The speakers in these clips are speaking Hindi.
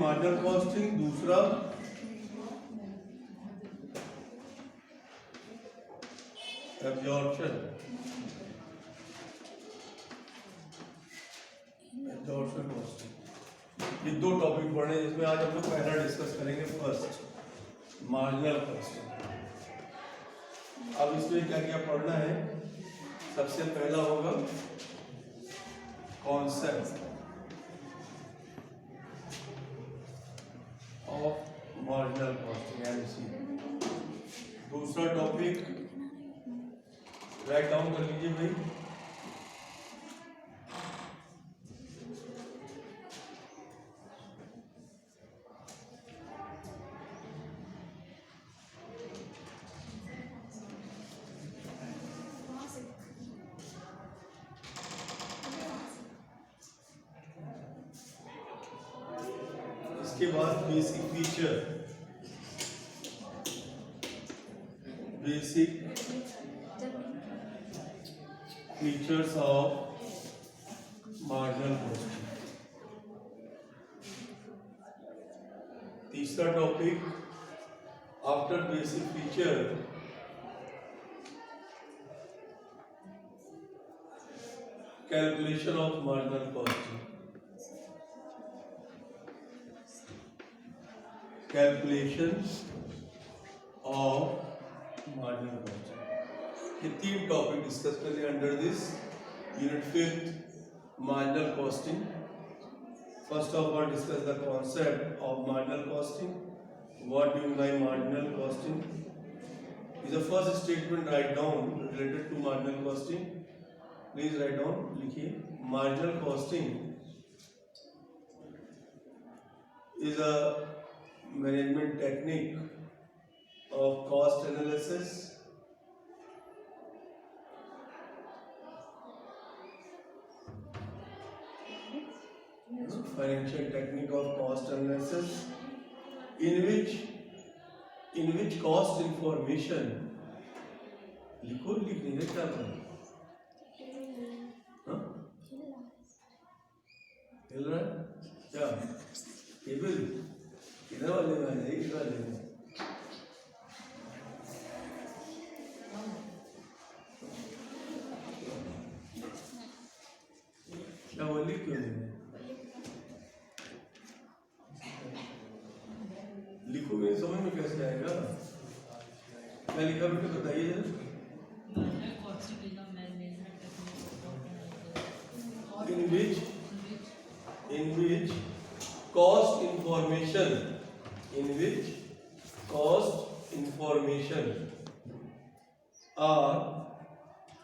मार्जिनल कॉस्टिंग, दूसरा एब्जॉर्प्शन कॉस्टिंग। ये दो टॉपिक पढ़े हैं जिसमें आज हम लोग पहला डिस्कस करेंगे फर्स्ट मार्जिनल कॉस्टिंग। अब इसमें क्या क्या पढ़ना है? सबसे पहला होगा concept of marginal costing MC. दूसरा टॉपिक राइट डाउन कर लीजिए भाई, इसके बाद basic features of marginal costing. तीसरा topic after basic feature calculation of marginal costing. Calculation of marginal costing, ये तीन टॉपिक डिस्कस करेंगे under this unit 5th marginal costing. First of all discuss the concept of marginal costing. What do you mean by marginal costing? Is the first statement write down related to marginal costing. Please write down, लिखिए marginal costing is a management technique of cost analysis financial technique of cost analysis in which cost information लिखो, लिख नहीं रहे क्या हिल रहा है क्या? टेबल किधर वाले में है? इस वाले में। क्या वो लिख क्यों नहीं? लिखोगे समझ में कैसे आएगा? क्या लिखा बेटे बताइए। in which cost information are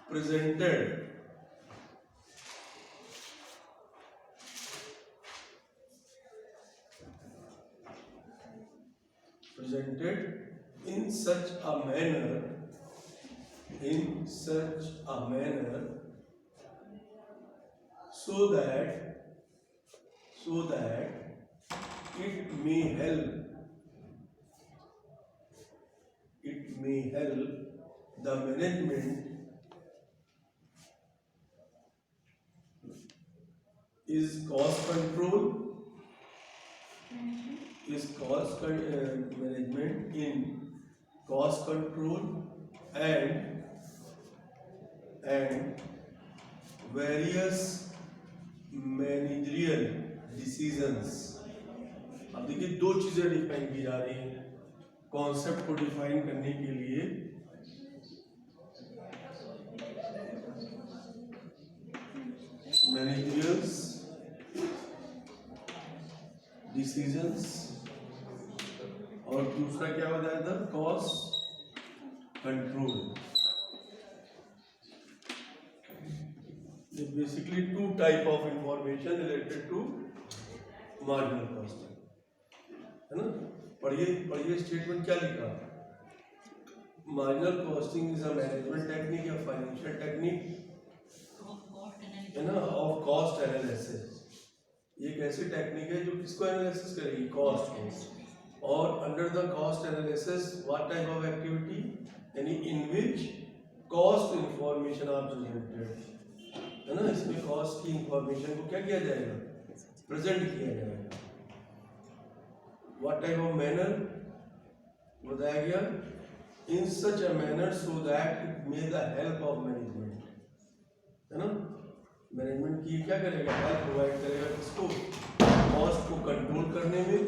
presented in such a manner so that it may help the management is cost control management in cost control and various managerial decisions। अब देखिए दो चीजें डिफाइन की जा रही हैं कॉन्सेप्ट को डिफाइन करने के लिए। मैनेजरियल डिसीजंस और दूसरा क्या बताया था? Cost control. Basically two type of information related to marginal costing, है ना? पढ़िए स्टेटमेंट क्या लिखा? Marginal costing is a management technique या फाइनेंशियल टेक्निक, है ना, ऑफ कॉस्ट एनालिसिस। ये एक ऐसी टेक्निक है जो किसको एनालिसिस करेगी? कॉस्ट को। और under the cost analysis what type of activity, यानी in which cost information are presented, है ना। इसमें कॉस्ट की इंफॉर्मेशन को क्या किया जाएगा? प्रेजेंट किया जाएगा। व्हाट टाइप ऑफ मैनर बताया गया, in such a manner so that it may the help of management, है ना। मैनेजमेंट की क्या करेगा, हेल्प प्रोवाइड करेगा किसको, कॉस्ट को कंट्रोल करने में,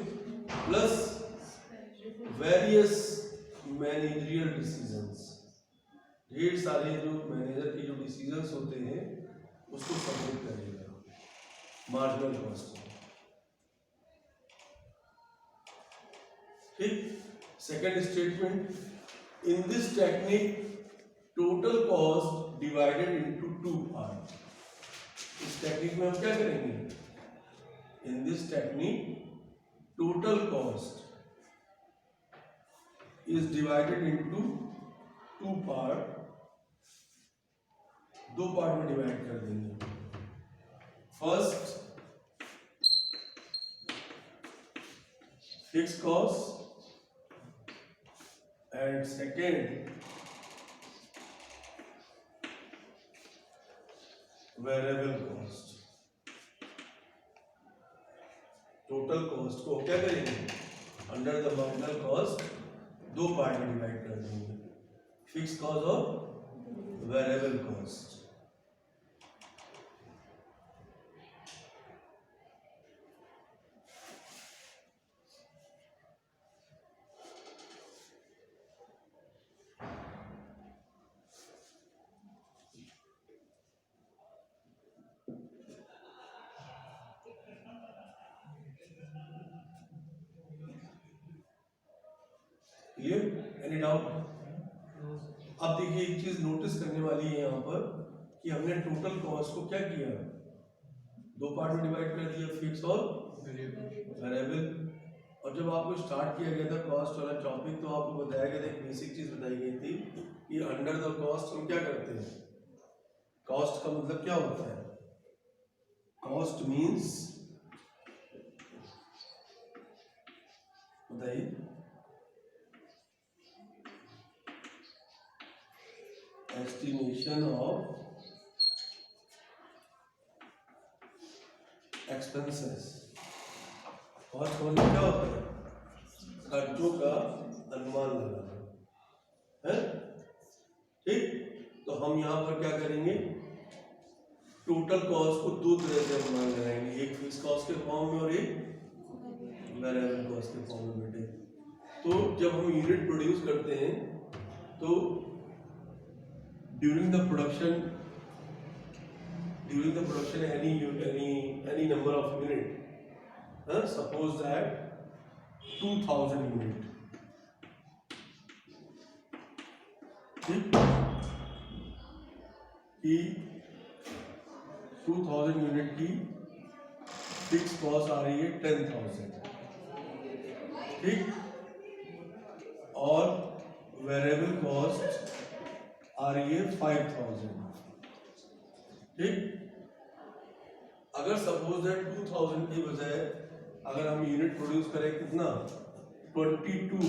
प्लस वेरियस मैनेजरियल डिसीजंस, ढेर सारे जो मैनेजर के जो डिसीजंस होते हैं उसको सबमिट करेगा मार्जिनल कॉस्ट। ठीक, second statement, in this technique total cost divided into two part. इस टेक्निक में हम क्या करेंगे, in this technique total cost is divided into two part, दो पार्ट में डिवाइड कर देंगे। First fix cost and second variable cost. Total cost को क्या करेंगे, अंडर द मार्जिनल कॉस्ट दो पार्ट में डिवाइड कर देंगे, फिक्स कॉस्ट और variable cost. Clear, any doubt. अब देखिए एक चीज नोटिस करने वाली है यहाँ पर कि हमने टोटल कॉस्ट को क्या किया, दो पार्ट में डिवाइड कर दिया, फिक्स और वेरिएबल। और जब आपको स्टार्ट किया गया था कॉस्ट वाला टॉपिक तो आपको बताया गया था, एक बेसिक चीज बताई गई थी कि अंडर द कॉस्ट हम क्या करते हैं, कॉस्ट का मतलब क्या होता है, कॉस्ट मीन्स बताइए, estimation of expenses। कॉस्ट मतलब क्या होता है, खर्चों का अनुमान लगाना है। ठीक, तो हम यहाँ पर क्या करेंगे, टोटल कॉस्ट को दो तरह से अनुमान लगाएंगे, एक फिक्स कॉस्ट के फॉर्म में और एक वेरिएबल कॉस्ट के फॉर्म में। बेटे तो जब हम यूनिट प्रोड्यूस करते हैं तो during the production any number of unit, suppose that 2000 unit, ठीक, कि 2000 यूनिट की फिक्स कॉस्ट आ रही है 10,000, ठीक, और वेरिएबल कॉस्ट आ रही है 5000, ठीक। अगर सपोज दैट 2000 की बजाय अगर हम यूनिट प्रोड्यूस करें कितना 22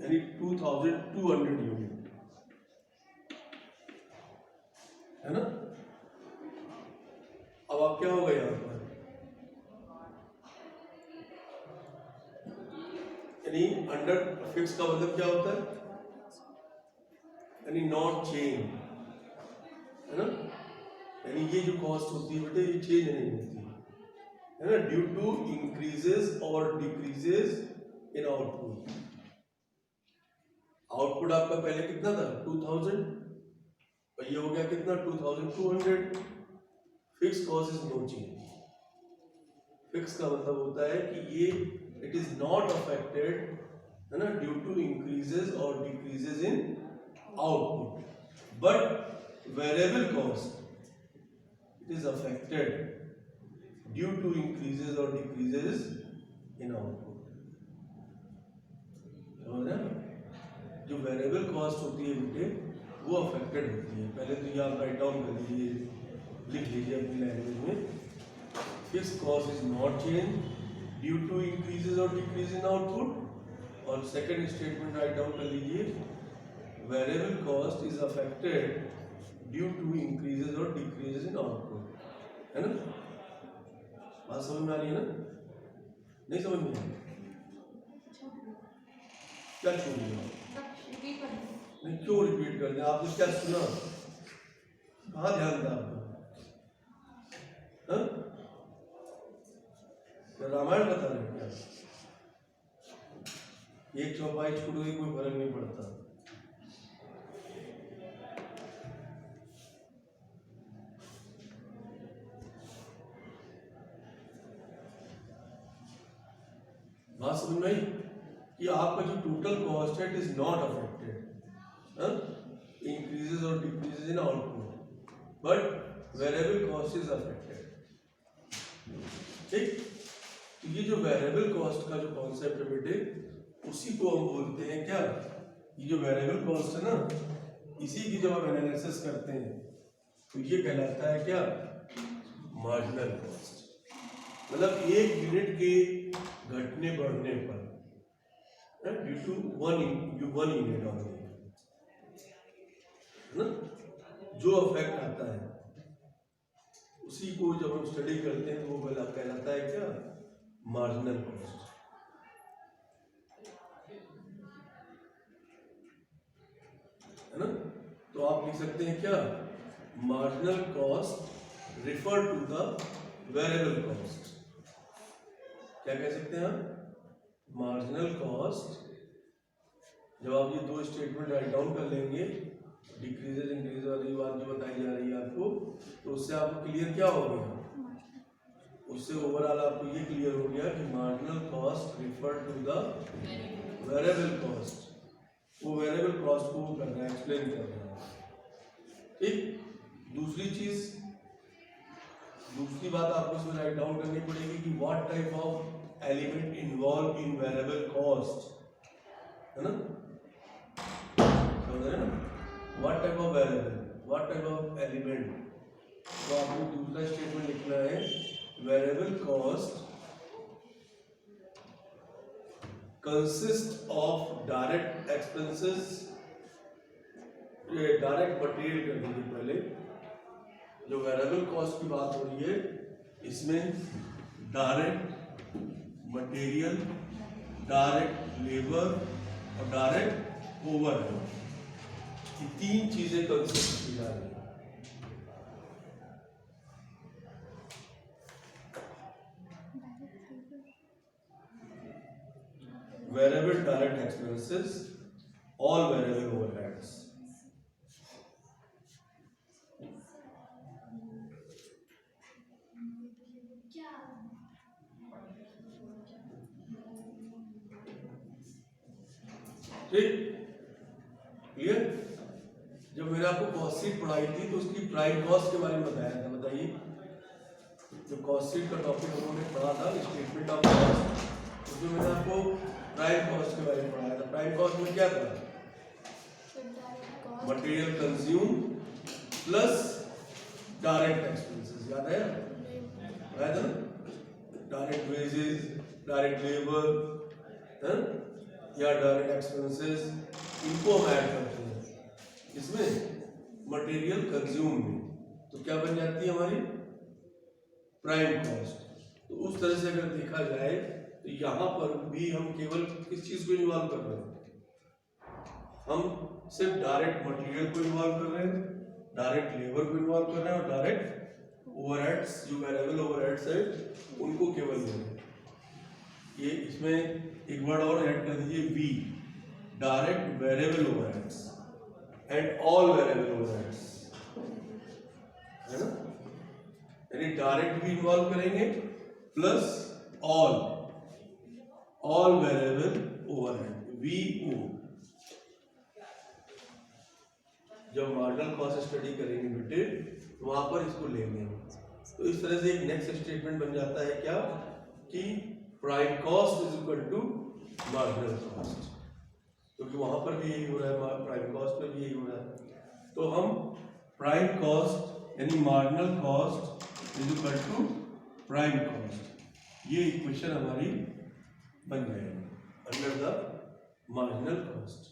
यानी 2200 यूनिट, है ना। अब आप क्या होगा यहाँ पर, यानी अंडर फिक्स का मतलब क्या होता है, यानी नॉट चेंज, है ना, यानी ये जो कॉस्ट होती है बेटे ये चेंज नहीं होती है ना, ड्यू टू इंक्रीजेस और डिक्रीजेस इन आउटपुट। आउटपुट आपका पहले कितना था 2000, और ये हो गया कितना 2200। Fix cost is no change. Fix का मतलब होता है कि ये इट इज नॉट अफेक्टेड, है ना, ड्यू टू इंक्रीजेस और decreases in output, but variable cost it is affected due to increases or decreases in output। समझ रहे हैं, जो वेरिएबल कॉस्ट होती है बेटे वो अफेक्टेड होती है। पहले तो ये आप राइट डाउन कर लीजिए, लिख लीजिए अपनी लैंग्वेज में, fix cost is not change due to increases और डिक्रीज इन आउटपुट, और सेकेंड स्टेटमेंट राइट डाउन कर लीजिए, variable cost is affected due to increases or decreases in output, है ना। बात समझ में आ रही है ना, नहीं समझ में आ रही, क्या छोड़ दिया? नहीं, क्यों रिपीट कर दिया? आपने क्या सुना? कहाँ ध्यान था आपका? हाँ? रामायण बता रहे हो क्या? एक चौपाई छूट गई, कोई फर्क नहीं पड़ता। बात समझ में आई कि आपका जो टोटल कॉस्ट है it is not affected, increases और decreases in output, but variable cost is affected. ठीक, तो ये जो वेरिएबल कॉस्ट का जो कॉन्सेप्ट है बेटे, उसी को हम बोलते हैं क्या? ये जो वेरिएबल कॉस्ट है ना, इसी की जब हम एनालिसिस करते हैं तो ये कहलाता है क्या? Marginal cost. मतलब एक यूनिट के घटने बढ़ने पर due to one unit only, है ना, जो अफेक्ट आता है, उसी को जब हम स्टडी करते हैं तो वो कहलाता है क्या? Marginal cost. है ना? तो आप लिख सकते हैं क्या? Marginal cost refer to the variable cost. क्या कह सकते हैं आप? मार्जिनल कॉस्ट, जब आप ये दो स्टेटमेंट राइट डाउन कर लेंगे, डिक्रीजेज इंक्रीज वाली बात जो बताई जा रही है आपको, तो उससे आपको क्लियर क्या हो गया? उससे ओवरऑल आपको ये क्लियर हो गया कि marginal cost refer to the variable cost. वो वेरिएबल कॉस्ट को कर रहा है, एक्सप्लेन कर रहा है। ठीक, दूसरी बात आपको इसमें राइट डाउन करनी पड़ेगी कि what type of element involve in variable cost, है ना? समझ रहे हैं ना? What type of variable, what type of element. तो आपको दूसरा स्टेटमेंट लिखना है, variable cost consist of direct expenses, direct material कर दीजिए पहले। जो वेरिएबल कॉस्ट की बात हो रही है, इसमें डायरेक्ट मटेरियल, डायरेक्ट लेबर और डायरेक्ट ओवरहेड, ये तीन चीजें कंसिस्ट की जा रही है। Variable direct expenses, all variable overheads. ठीक, क्लियर? जब मैंने आपको कॉस्ट शीट पढ़ाई थी तो उसकी प्राइम कॉस्ट के बारे में बताया था, बताइए। जो कॉस्ट शीट का टॉपिक उन्होंने पढ़ा था, स्टेटमेंट ऑफ कॉस्ट, उसमें मैंने आपको प्राइम कॉस्ट के बारे में पढ़ाया था। प्राइम कॉस्ट में क्या था? Material consume plus direct expenses, याद है? याद है ना? डायरेक्ट वेजेस, डायरेक्ट लेबर, या डायरेक्ट एक्सपेंसेस, इनको हम ऐड करते हैं इसमें मटेरियल कंज्यूम में, तो क्या बन जाती है हमारी प्राइम कॉस्ट। तो उस तरह से अगर देखा जाए तो यहाँ पर भी हम केवल किस चीज को इन्वॉल्व कर रहे हैं? हम सिर्फ डायरेक्ट मटेरियल को इन्वॉल्व कर रहे हैं, डायरेक्ट लेबर को इन्वॉल्व कर रहे हैं और डायरेक्ट ओवरहेड्स, जो वेरिएबल ओवरहेड्स है, उनको केवल ले रहे हैं। ये इसमें एक वर्ड और ऐड कर दीजिए, V, direct variable overheads and all variable overheads, है ना? यानी डायरेक्ट भी इन्वॉल्व करेंगे plus all variable overhead, VO। जब मार्जिनल कॉस्ट स्टडी करेंगे बेटे, वहां पर इसको लेंगे। तो इस तरह से एक नेक्स्ट स्टेटमेंट बन जाता है क्या? कि prime cost is equal to marginal cost, क्योंकि वहां पर भी यही हो रहा है, प्राइम कॉस्ट में भी यही हो रहा है। तो हम प्राइम कॉस्ट यानी marginal cost is equal to prime cost, ये इक्वेशन हमारी बन जाएगी अंडर द मार्जिनल कॉस्ट।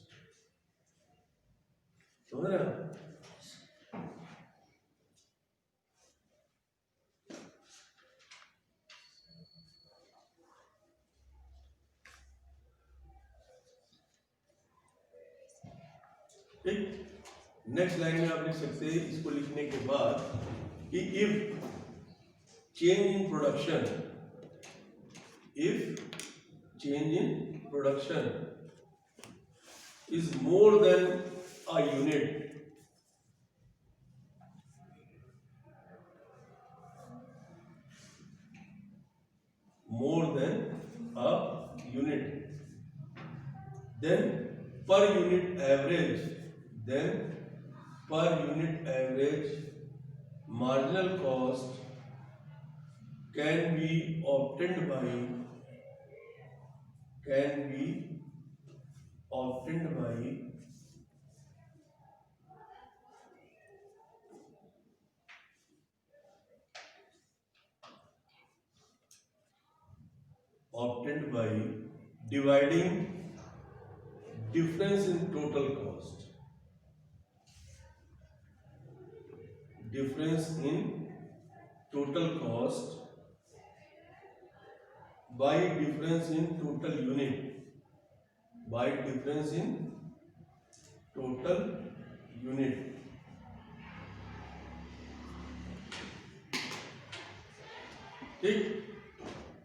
समझ रहे हैं? ठीक, नेक्स्ट लाइन में आप लिख सकते हैं इसको लिखने के बाद कि if change in production, if change in production is more than a unit, more than a unit, then per unit average, then per unit average marginal cost can be obtained by dividing difference in total cost, difference in total cost by difference in total unit, by difference in total unit. ठीक,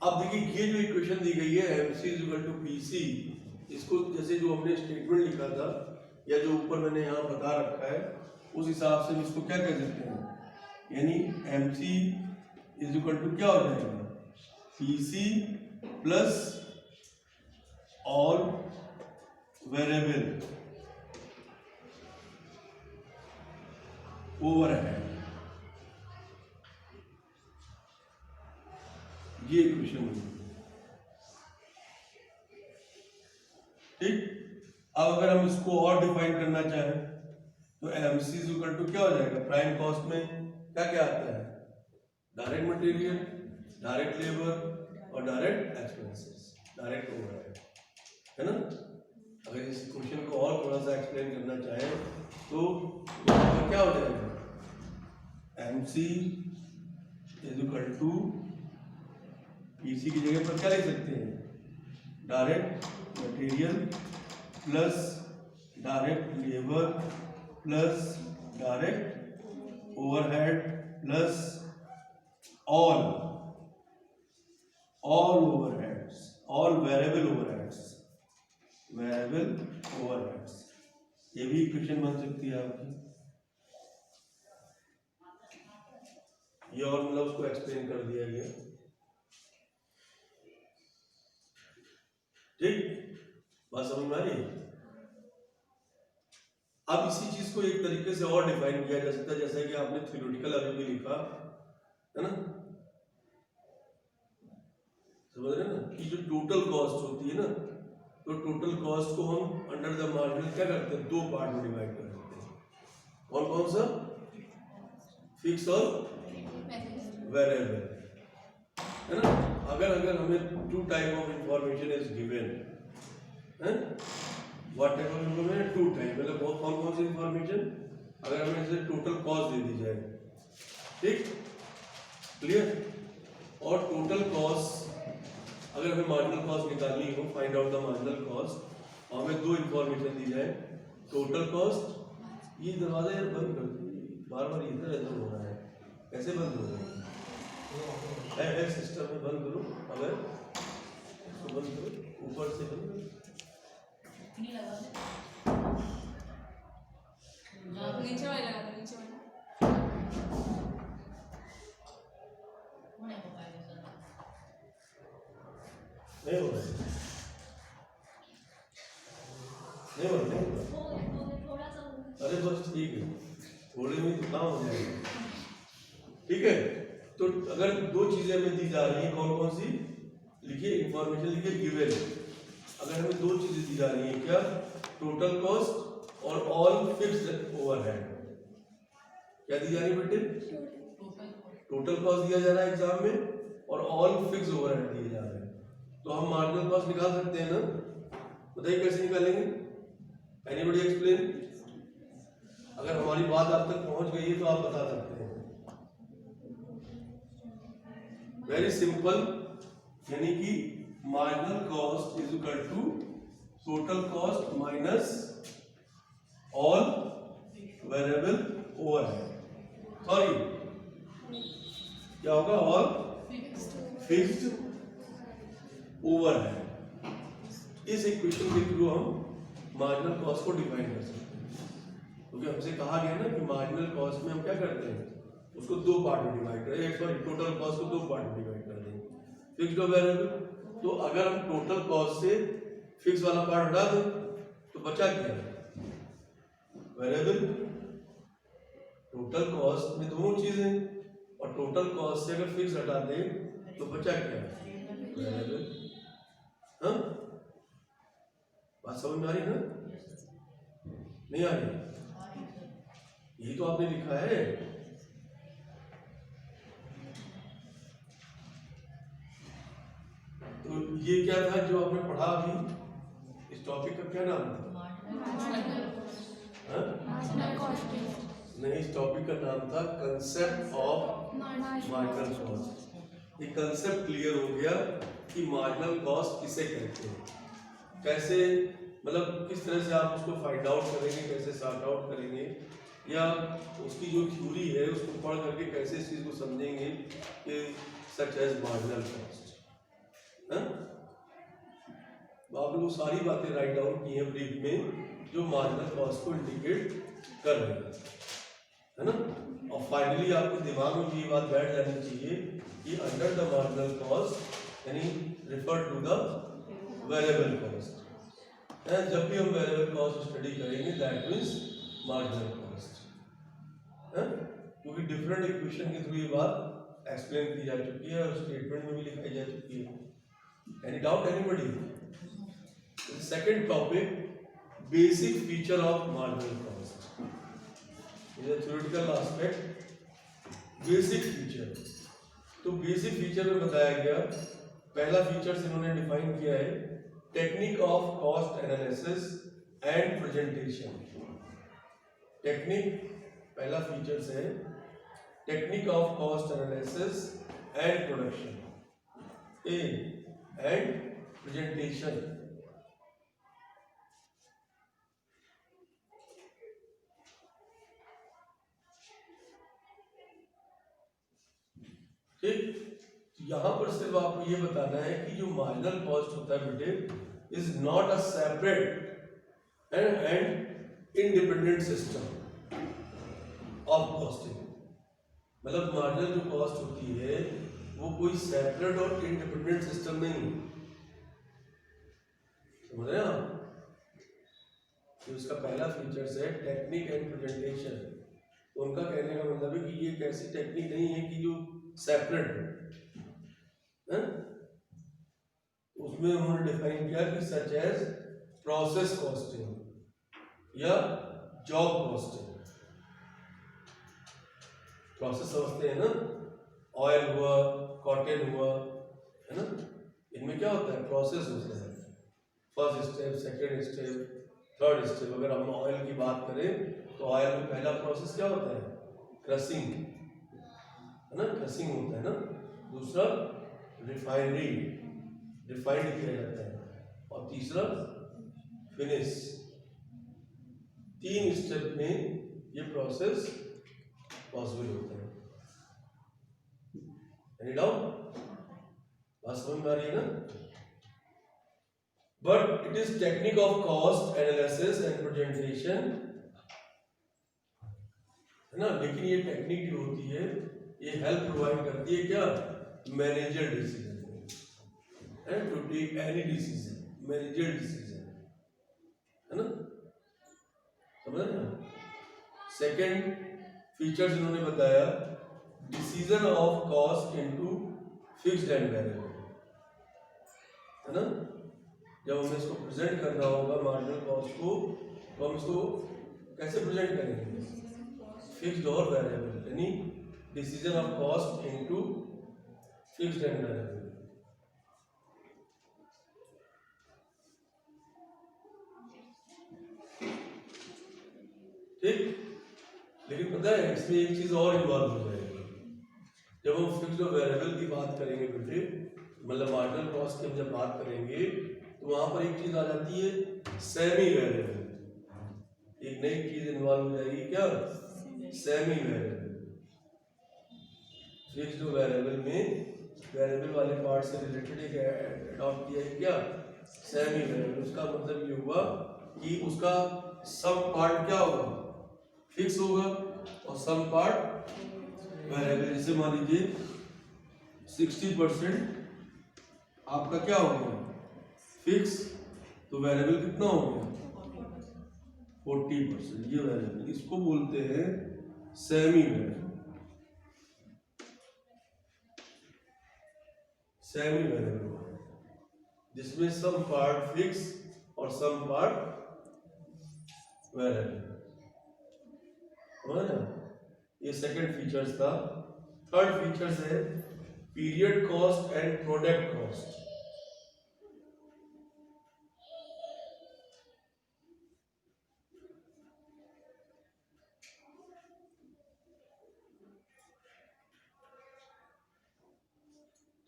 अब देखिए ये जो इक्वेशन दी गई है MC is equal to PC, इसको जैसे जो हमने स्टेटमेंट लिखा था या जो ऊपर मैंने यहाँ बता रखा है उस हिसाब से इसको क्या कह सकते हैं, यानी MC इज इक्वल टू क्या हो जाएगा, PC plus all variable overhead, ये इक्वेशन है। ठीक, अब अगर हम इसको और डिफाइन करना चाहें तो MC इज इक्वल टू क्या हो जाएगा, प्राइम कॉस्ट में क्या क्या आता है, डायरेक्ट मटेरियल, डायरेक्ट लेबर और डायरेक्ट एक्सपेंसेस, डायरेक्ट ओवरहेड, है ना। अगर इस क्वेश्चन को और थोड़ा सा एक्सप्लेन करना चाहें तो क्या हो जाएगा, MC is equal to PC की जगह पर क्या लिख सकते हैं, direct material plus direct labour plus direct overhead plus all overheads, all variable overheads, ये भी इक्वेशन बन सकती है आपकी। ये और मतलब उसको एक्सप्लेन कर दिया गया। ठीक, बात समझ में आ रही है। अब इसी चीज को एक तरीके से और डिफाइन किया जा सकता है, जैसे कि आपने थ्योरेटिकल अभी भी लिखा है ना, समझ रहे हैं ना, कि जो टोटल कॉस्ट होती है ना, तो टोटल कॉस्ट को हम अंडर द मार्जिन क्या करते हैं, दो पार्ट में डिवाइड कर देते हैं। कौन कौन सा, फिक्स और वेरिएबल, है ना। अगर हमें two type of information is given, है what type of information, two type, मतलब कौन कौन सी इंफॉर्मेशन, अगर हमें जैसे टोटल कॉस्ट दे दी जाए, ठीक, क्लियर, और टोटल कॉस्ट अगर हमें मार्जिनल कॉस्ट निकालनी हो, find out the marginal cost, और हमें दो इंफॉर्मेशन दी जाए, टोटल कॉस्ट, ये दरवाजा यार बंद कर दो, बार बार इधर इधर हो रहा है, कैसे बंद हो रहा है, सिस्टम में बंद करो, अगर इसको बंद करो, ऊपर से बंद करो, नीचे वाला लगा, नीचे वाला नहीं हो रहा, नहीं हो रहा, अरे बस ठीक है, थोड़े में तो काम हो जाएगा। ठीक है, तो अगर दो चीजें हमें दी जा रही हैं, कौन कौन सी लिखिए, इंफॉर्मेशन लिखिए, गिवन, अगर हमें दो चीजें दी जा रही हैं, क्या, टोटल कॉस्ट और ऑल फिक्स्ड ओवरहेड, क्या दी जा रही है बेटे, टोटल कॉस्ट दिया जा रहा है एग्जाम में और ऑल फिक्स्ड ओवरहेड दिए जा रहे हैं, तो हम मार्जिनल कॉस्ट निकाल सकते हैं ना, बताइए कैसे निकालेंगे, एनीबॉडी एक्सप्लेन, अगर हमारी बात आप तक पहुंच गई है तो आप बता सकते हैं, वेरी सिंपल, यानी कि marginal cost is equal to total cost minus all variable overhead, sorry क्या होगा, ऑल फिक्स्ड ओवरहेड। इस इक्वेशन के थ्रू हम मार्जिनल कॉस्ट को डिफाइन कर सकते हैं, क्योंकि हमसे कहा गया ना कि मार्जिनल कॉस्ट में हम क्या करते हैं, उसको दो पार्ट में डिवाइड करें, सॉरी टोटल कॉस्ट को दो पार्ट में डिवाइड कर दें, फिक्स्ड और वेरिएबल। तो अगर हम टोटल कॉस्ट से फिक्स वाला पार्ट हटा दें तो बचा क्या, वेरिएबल। टोटल कॉस्ट में दोनों चीजें, और टोटल कॉस्ट से अगर फिक्स हटा दें तो बचा क्या, वेरिएबल। हाँ, बात समझ में आ रही ना, नहीं आ रही, यही तो आपने लिखा है। तो ये क्या था जो आपने पढ़ा अभी, इस टॉपिक का क्या नाम था, नहीं, इस टॉपिक का नाम था कंसेप्ट ऑफ मार्जिनल कॉस्ट। ये कंसेप्ट क्लियर हो गया कि मार्जिनल कॉस्ट किसे कहते हैं, कैसे, मतलब किस तरह से आप उसको फाइंड आउट करेंगे, कैसे सॉर्ट आउट करेंगे, या उसकी जो थ्योरी है उसको पढ़ करके कैसे इस चीज को समझेंगे कि सच एज मार्जिनल कॉस्ट। आप लोग सारी बातें राइट डाउन की हैं ब्रीफ में जो मार्जिनल कॉस्ट को इंडिकेट कर रहे हैं, है ना। और फाइनली आपके दिमाग में भी ये बात बैठ जानी चाहिए कि अंडर द मार्जिनल कॉस्ट यानी refer to the variable cost. जब भी हम वेरिएबल कॉस्ट स्टडी करेंगे दैट मीन्स मार्जिनल कॉस्ट, क्योंकि डिफरेंट इक्वेशन के थ्रू ये बात एक्सप्लेन की जा चुकी है और स्टेटमेंट में भी लिखाई जा चुकी है। Any doubt anybody? Second topic, basic feature of marginal cost is a theoretical aspect. Basic feature, तो बेसिक फीचर में बताया गया, पहला फीचर इन्होंने डिफाइन किया है technique of cost analysis and presentation. Technique, पहला फीचर्स है technique of cost analysis and production and presentation. ठीक, यहां पर सिर्फ आपको ये बताना है कि जो मार्जिनल कॉस्ट होता है बेटे is not a separate and independent system of costing. मतलब मार्जिनल जो कॉस्ट होती है वो कोई सेपरेट और इंडिपेंडेंट सिस्टम नहीं, समझ रहे हैं आप। तो इसका पहला फीचर्स है टेक्निक एंड प्रेजेंटेशन। तो उनका कहने का मतलब है कि ये एक ऐसी टेक्निक नहीं है कि जो सेपरेट है, उसमें उन्होंने डिफाइन किया कि सच एज प्रोसेस कॉस्टिंग या जॉब कॉस्टिंग। प्रोसेस समझते हैं ना, ऑयल हुआ, कॉटन हुआ, है ना, इनमें क्या होता है, प्रोसेस होता है, first step, second step, third step. अगर हम ऑयल की बात करें तो ऑयल में पहला प्रोसेस क्या होता है, क्रशिंग, है ना, क्रशिंग होता है ना। दूसरा रिफाइनरी, रिफाइंड किया जाता है, और तीसरा फिनिश। 3 स्टेप में ये प्रोसेस पॉसिबल होता है। Any doubt? बात समझ में आ रही है ना। But it is technique of cost analysis and presentation, है ना। लेकिन ये टेक्निक जो होती है ये हेल्प प्रोवाइड करती है क्या, manager decision and to take any decision, manager decision, है ना, समझ रहे हैं। सेकेंड फीचर्स इन्होंने बताया decision of cost into fixed and variable, है ना। जब हमें इसको प्रेजेंट करना होगा मार्जिनल कॉस्ट को, तो हम इसको कैसे प्रेजेंट करेंगे, फिक्स्ड और वेरिएबल, यानी decision of cost into fixed and variable. ठीक, लेकिन पता है इसमें एक चीज और इन्वॉल्व हो जाएगी। जब हम फिक्स्ड और वेरिएबल की बात करेंगे बेटे, मतलब मार्जिनल कॉस्ट की हम जब बात करेंगे तो वहां पर एक चीज आ जाती है सेमी वेरिएबल। एक नई चीज इन्वॉल्व हो जाएगी, क्या? Semi variable. फिक्स्ड वेरिएबल में वेरिएबल वाले पार्ट से रिलेटेड एक अडॉप्ट किया है, क्या? Semi variable. उसका मतलब ये हुआ कि उसका सम पार्ट क्या होगा? फिक्स होगा और सम पार्ट वेरिएबल। जैसे मान लीजिए 60% आपका क्या हो गया? फिक्स, तो वेरिएबल कितना हो गया? 40%। ये वेरिएबल, इसको बोलते हैं सेमी वेरिएबल। सेमी वेरिएबल जिसमें सम पार्ट फिक्स और सम पार्ट वेरिएबल, समझ ना? ये सेकंड फीचर्स था। थर्ड फीचर्स है period cost and product cost.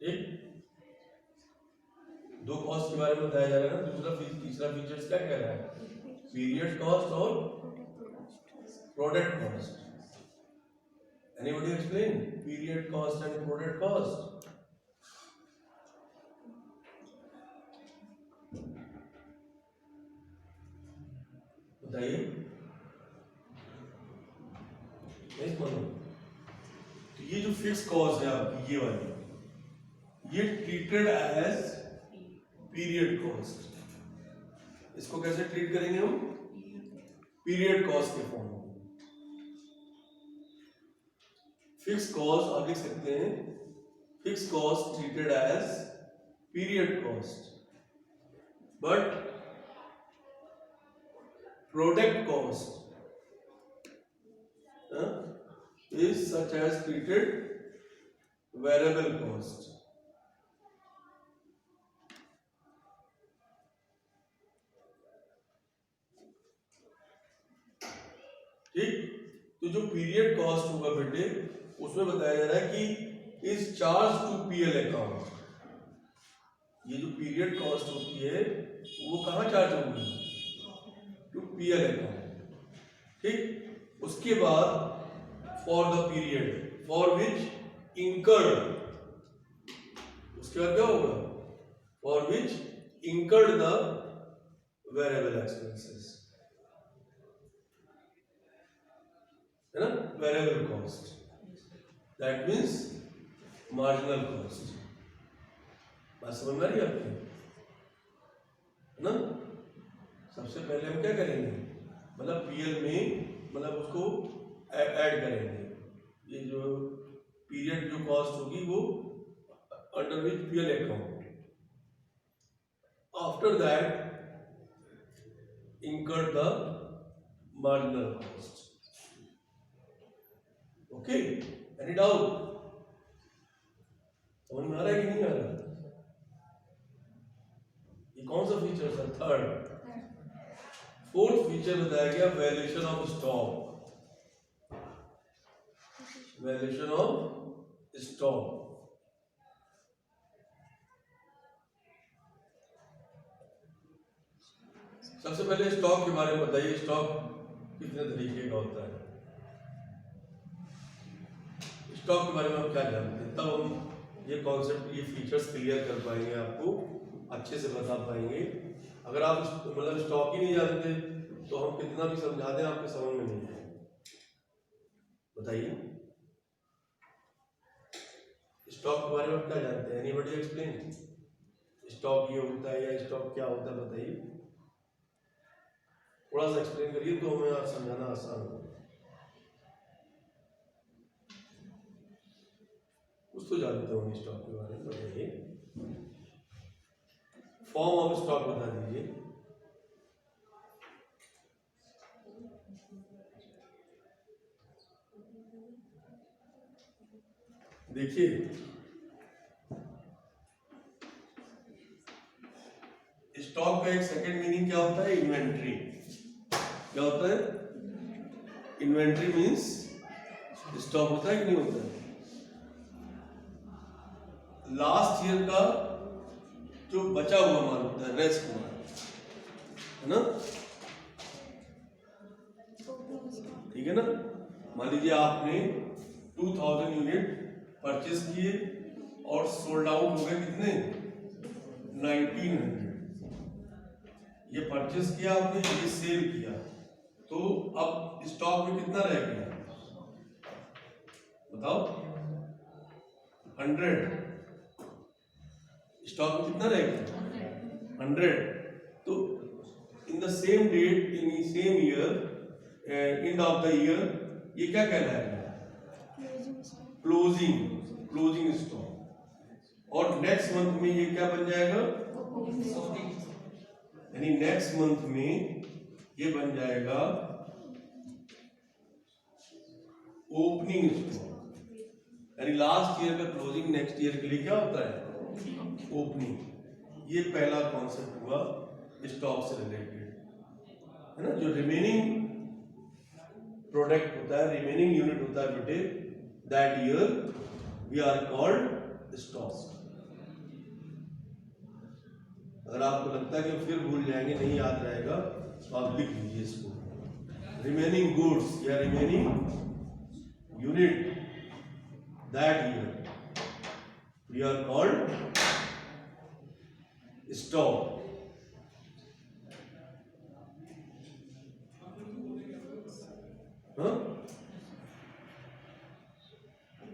ठीक, दो कॉस्ट के बारे में बताया जा रहा है ना। तीसरा फीचर्स क्या कह रहा है? पीरियड कॉस्ट और product cost. Anybody explain period cost and product cost? बताइए। नहीं मानो तो ये जो फिक्स कॉस्ट है आपकी, ये वाली, ये ट्रीटेड एज पीरियड कॉस्ट। इसको कैसे ट्रीट करेंगे हम? पीरियड कॉस्ट के फॉर्म में। फिक्स कॉस्ट आप लिख सकते हैं, fix cost treated as period cost, but product cost is such as treated variable cost. ठीक, तो जो पीरियड कॉस्ट होगा बेटे, उसमें बताया जा रहा है कि is charge to PL account. ये जो पीरियड कॉस्ट होती है वो कहाँ चार्ज होगी? To PL account. ठीक, उसके बाद for the period for which incurred, उसके बाद क्या होगा? For which incurred the variable expenses, है ना? Variable cost, that means marginal cost. बात समझ में आ रही है आपकी? है ना? सबसे पहले हम क्या करेंगे? मतलब पीएल में, मतलब उसको ऐड करेंगे। ये जो पीरियड जो कॉस्ट होगी वो under which PL account, after that incur the marginal cost. Okay, any doubt? समझ में आ रहा है कि नहीं आ रहा? ये कौन सा फीचर है? थर्ड। फोर्थ फीचर बताया गया valuation of stock. Valuation of stock, सबसे पहले स्टॉक के बारे में बताइए। स्टॉक कितने तरीके का होता है? स्टॉक के बारे में आप क्या जानते हैं? तब हम ये कॉन्सेप्ट, ये फीचर्स क्लियर कर पाएंगे, आपको अच्छे से बता पाएंगे। अगर आप मतलब स्टॉक ही नहीं जानते तो हम कितना भी समझा दें आपके समझ में नहीं आएगा। बताइए स्टॉक के बारे में आप क्या जानते हैं? Anybody explain? स्टॉक ये होता है या स्टॉक क्या होता है? बताइए, थोड़ा सा एक्सप्लेन करिए तो हमें आज समझाना आसान हो। कुछ तो जानते होंगे स्टॉक के बारे में, बताइए। फॉर्म ऑफ स्टॉक बता दीजिए। देखिए, स्टॉक का एक सेकंड मीनिंग क्या होता है? इन्वेंट्री। क्या होता है? इन्वेंट्री मीन्स स्टॉक होता है कि नहीं होता है? लास्ट ईयर का जो बचा हुआ माल होता है, रेस्ट माल, है ना? ठीक है ना। मान लीजिए आपने 2000 यूनिट परचेज किए और सोल्ड आउट हो गए कितने, 1900। ये परचेज किया आपने, ये सेल किया, तो अब स्टॉक में कितना रह गया बताओ, 100। स्टॉक में कितना रह गया, 100। तो in the same date, in same year, end of the year, ये क्या कहलाएगा, क्लोजिंग स्टॉक। और नेक्स्ट मंथ में ये क्या बन जाएगा, यानी नेक्स्ट मंथ में ये बन जाएगा ओपनिंग स्टॉक। यानी लास्ट ईयर का क्लोजिंग नेक्स्ट ईयर के लिए क्या होता है, ओपनिंग। ये पहला कॉन्सेप्ट हुआ स्टॉक से रिलेटेड, है ना। जो रिमेनिंग प्रोडक्ट होता है, रिमेनिंग यूनिट होता है बेटे, that year we are called stock. अगर आपको लगता है कि फिर भूल जाएंगे, नहीं याद रहेगा, तो आप लिख लीजिए इसको, रिमेनिंग गुड्स या remaining unit that year we are called stock. हाँ,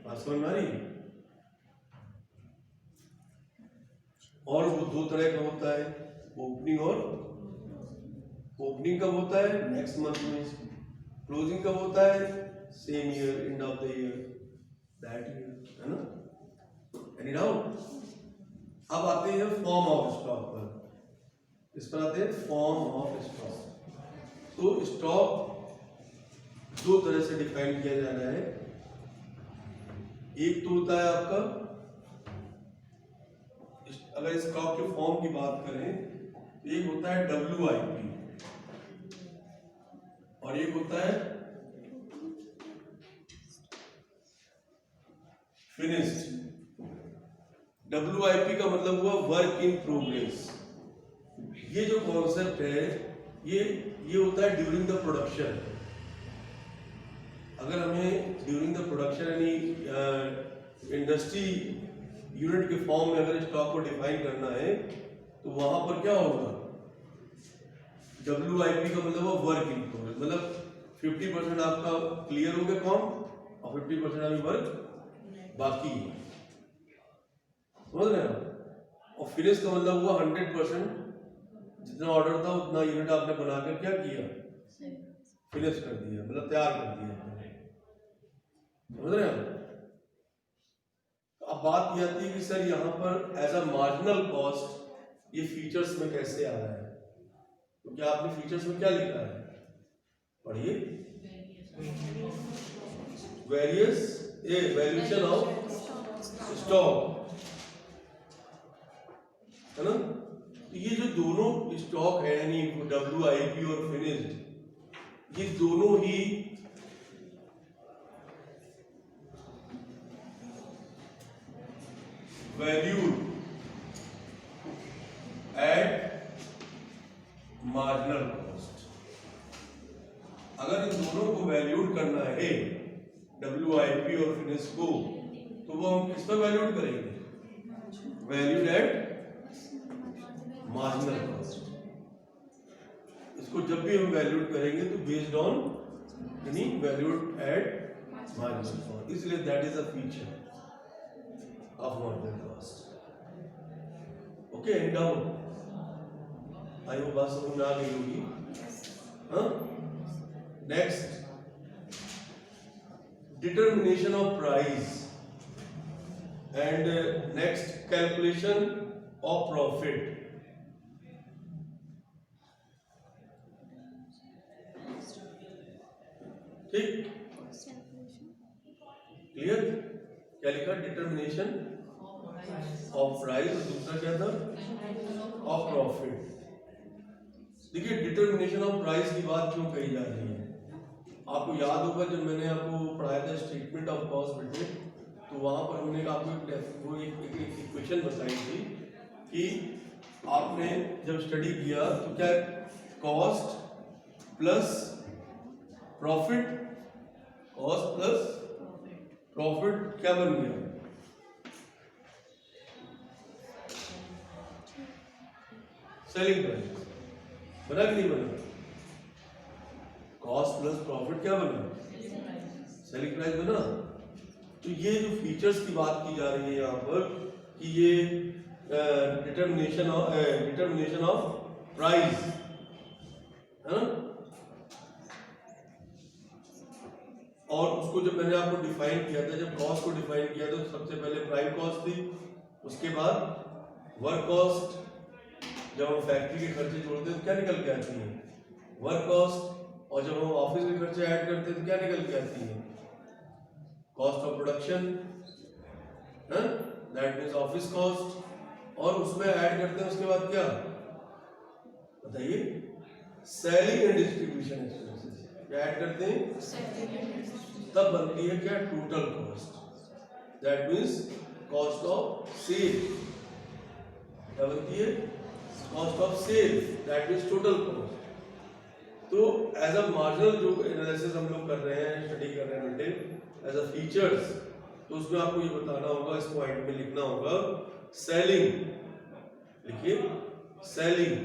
बात समझ में आ रही है। और वो दो तरह का होता है, ओपनिंग और ओपनिंग कब होता है, नेक्स्ट मंथ में। क्लोजिंग कब होता है, same year, end of the year, that year, है ना। Any doubt. अब आते हैं फॉर्म ऑफ स्टॉक पर। इस पर आते हैं फॉर्म ऑफ स्टॉक। तो स्टॉक दो तरह से डिफाइन किया जा रहा है। एक तो होता है आपका, अगर स्टॉक के फॉर्म की बात करें, एक होता है WIP और एक होता है फिनिश्ड। WIP का मतलब हुआ वर्क इन प्रोग्रेस। ये जो कॉन्सेप्ट है, ये होता है ड्यूरिंग द प्रोडक्शन। अगर हमें ड्यूरिंग द प्रोडक्शन यानी इंडस्ट्री यूनिट के फॉर्म में अगर स्टॉक को डिफाइन करना है, तो वहां पर क्या होगा, WIP का मतलब वर्क इन प्रोग्रेस। मतलब 50% आपका क्लियर हो गया फॉर्म और 50% अभी वर्क बाकी है, समझ रहे हैं। और फिनिश का मतलब हुआ 100%, जितना ऑर्डर था उतना यूनिट आपने बनाकर क्या किया, फिनिश कर दिया, मतलब तैयार कर दिया, समझ रहे हैं। अब बात यह आती है कि सर यहाँ पर एज अ मार्जिनल कॉस्ट ये फीचर्स में कैसे आ रहा है। तो क्या आपने फीचर्स में क्या लिखा है, पढ़िए, वैल्यूएशन ऑफ स्टॉक, है ना। तो ये जो दोनों स्टॉक है, यानी WIP और फिनिश्ड, ये दोनों ही वैल्यूड एट मार्जिनल कॉस्ट। अगर इन दोनों को वैल्यूड करना है, WIP और फिनिश को, तो वो हम किस पर वैल्यूड करेंगे, वैल्यूड एट मार्जिनल कॉस्ट। इसको जब भी हम वैल्यूड करेंगे तो बेस्ड ऑन यानी वैल्यूड एट मार्जिनल कॉस्ट, इसलिए that is a feature of marginal cost. Okay, and down. आई वो बात समझ में आ गई होगी। हाँ, next, determination of price and next calculation of profit. ठीक, क्लियर। क्या लिखा, डिटर्मिनेशन ऑफ प्राइस, और दूसरा क्या था, ऑफ प्रॉफिट। देखिए, डिटर्मिनेशन ऑफ प्राइस की बात क्यों कही जा रही है, आपको याद होगा जब मैंने आपको पढ़ाया था स्टेटमेंट ऑफ कॉस्ट बेटे, तो वहां पर हमने आपको एक इक्वेशन बताई थी कि आपने जब स्टडी किया तो क्या, cost plus profit cost plus profit क्या बन गया? सेलिंग प्राइस बना कि नहीं बना? कॉस्ट प्लस प्रॉफिट क्या बना? सेलिंग प्राइस बना। तो ये जो फीचर्स की बात की जा रही है यहाँ पर कि ये डिटर्मिनेशन ऑफ प्राइस है ना, और उसको जब मैंने आपको डिफाइन किया था, जब कॉस्ट को डिफाइन किया था, तो सबसे पहले प्राइम कॉस्ट थी, उसके बाद वर्क कॉस्ट। जब हम फैक्ट्री के खर्चे जोड़ते हैं तो क्या निकल के आती है? Work cost. और जब हम ऑफिस के खर्चे ऐड करते हैं तो क्या निकल के आती है? Cost of production, that means office cost. और उसमें ऐड करते हैं उसके बाद क्या बताइए? Selling and distribution expenses. क्या ऐड करते हैं? तब बनती है क्या? Total cost. That means cost of sale. क्या बनती है? Cost of sale, that means total cost. तो एज अ मार्जिनल जो एनालिसिस हम लोग कर रहे हैं, स्टडी कर रहे हैं एज अ फीचर्स, तो उसमें आपको ये बताना होगा, इस पॉइंट में लिखना होगा सेलिंग। लिखिए selling.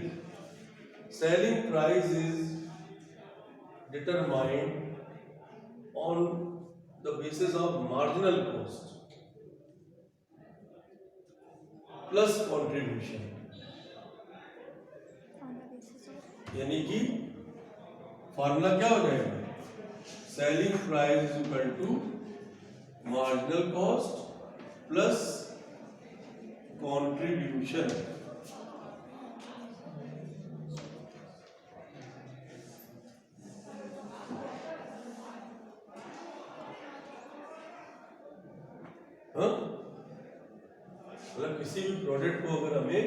Selling price is determined on the basis of marginal cost plus contribution, यानी कि फॉर्मूला क्या हो जाएगा? Selling price is equal to marginal cost plus contribution. मतलब किसी भी प्रोडक्ट को अगर हमें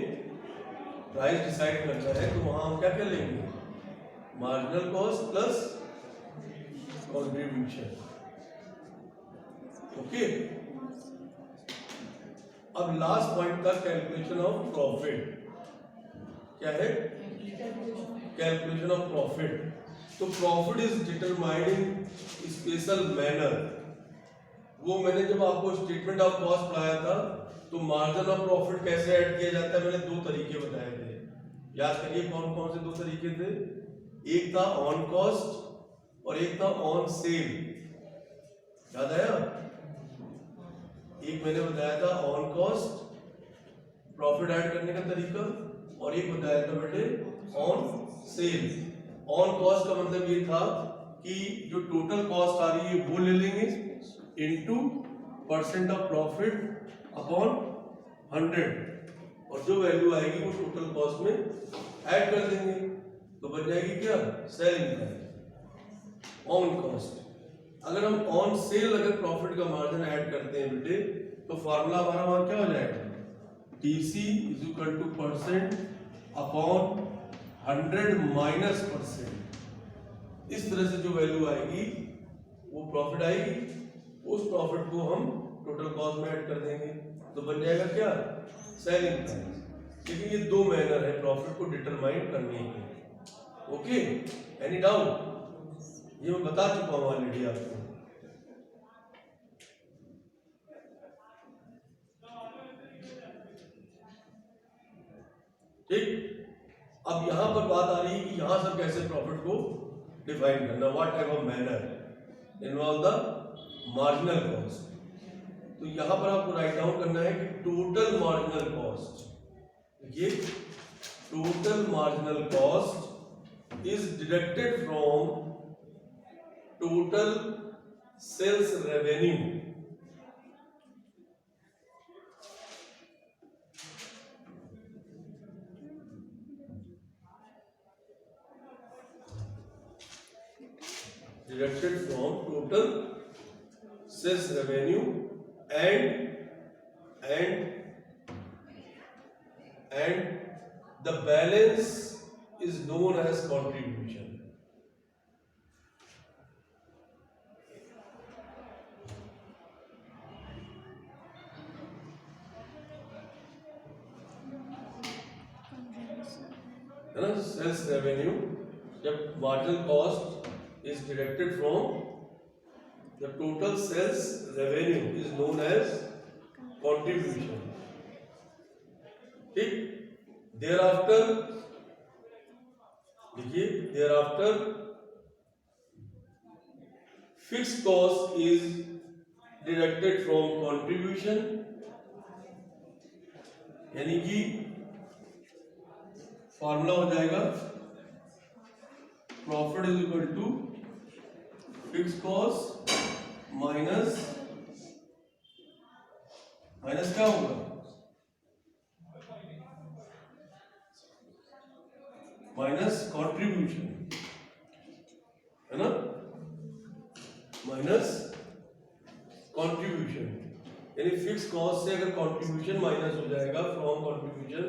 प्राइस डिसाइड करना है तो वहां हम क्या कर लेंगे? Marginal cost plus contribution. Okay. अब लास्ट पॉइंट था कैलकुलेशन ऑफ प्रॉफिट। क्या है? Calculation of profit. तो profit is determined in special manner. वो मैंने जब आपको स्टेटमेंट ऑफ कॉस्ट पढ़ाया था तो मार्जिन ऑफ प्रॉफिट कैसे ऐड किया जाता है, मैंने दो तरीके बताए थे। याद करिए कौन कौन से दो तरीके थे? एक था ऑन कॉस्ट और एक था ऑन सेल। याद आया? एक मैंने बताया था ऑन कॉस्ट प्रॉफिट ऐड करने का तरीका, और एक बताया था बेटे ऑन सेल। ऑन कॉस्ट का मतलब ये था कि जो टोटल कॉस्ट आ रही है वो ले लेंगे into percent of profit upon 100, और जो वैल्यू आएगी वो टोटल कॉस्ट में ऐड कर देंगे, तो बन जाएगी क्या? Selling price. On cost. अगर हम ऑन सेल अगर प्रॉफिट का मार्जिन ऐड करते हैं बेटे, तो फॉर्मूला हमारा वहां क्या हो जाएगा? TC is equal two percent upon 100 minus percent. इस तरह से जो वैल्यू आएगी वो प्रॉफिट आएगी, उस प्रॉफिट को हम टोटल कॉस्ट में ऐड कर देंगे, तो बन जाएगा क्या? Selling price. लेकिन ये दो मैनर है प्रॉफिट को डिटरमाइन करने के। Okay, any doubt? ये मैं बता चुका हूं ऑलरेडी आपको। ठीक। अब यहां पर बात आ रही है कि यहां से कैसे प्रॉफिट को डिफाइन करना, what type of manner involve the marginal cost. तो यहां पर आपको राइट डाउन करना है कि टोटल मार्जिनल कॉस्ट। देखिए, total marginal cost is deducted from total sales revenue. Deducted from total sales revenue and the balance is known as contribution. है ना? सेल्स रेवेन्यू जब marginal cost is deducted from The total sales revenue is known as contribution. ठीक, thereafter देखिए, thereafter fixed cost is deducted from contribution, यानी कि फॉर्मूला हो जाएगा profit is equal to fix cost minus क्या होगा, माइनस कंट्रीब्यूशन, है ना, माइनस कंट्रीब्यूशन, यानी फिक्स कॉस्ट से अगर कंट्रीब्यूशन माइनस हो जाएगा फ्रॉम कंट्रीब्यूशन,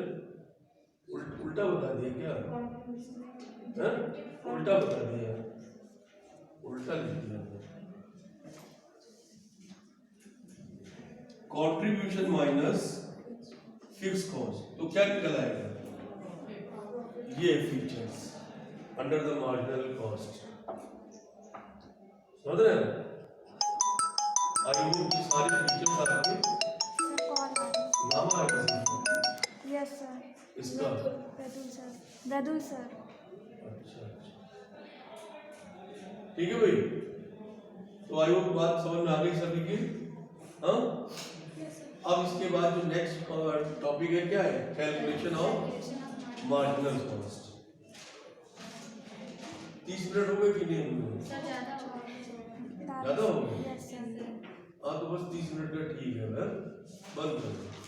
उल्टा बता दिया क्या, है? उल्टा बता दिया, उल्टा लिख दिया, कंट्रीब्यूशन माइनस फिक्स कॉस्ट, तो क्या निकल आएगा, ये features under the marginal cost, समझ रहे हैं? आई होप की सारी फीचर्स आपके नाम आएगा। Yes sir. इसका वेदुल सर। अच्छा, ठीक है भाई, तो आई होप बात समझ में आ गई सभी की। हाँ, अब इसके बाद जो नेक्स्ट टॉपिक है क्या है, calculation of marginal cost. 30 minute हो गए कि नहीं हुए? ज्यादा हो गए? Yes sir. हाँ, तो बस 30 मिनट का ठीक है, बंद कर दो।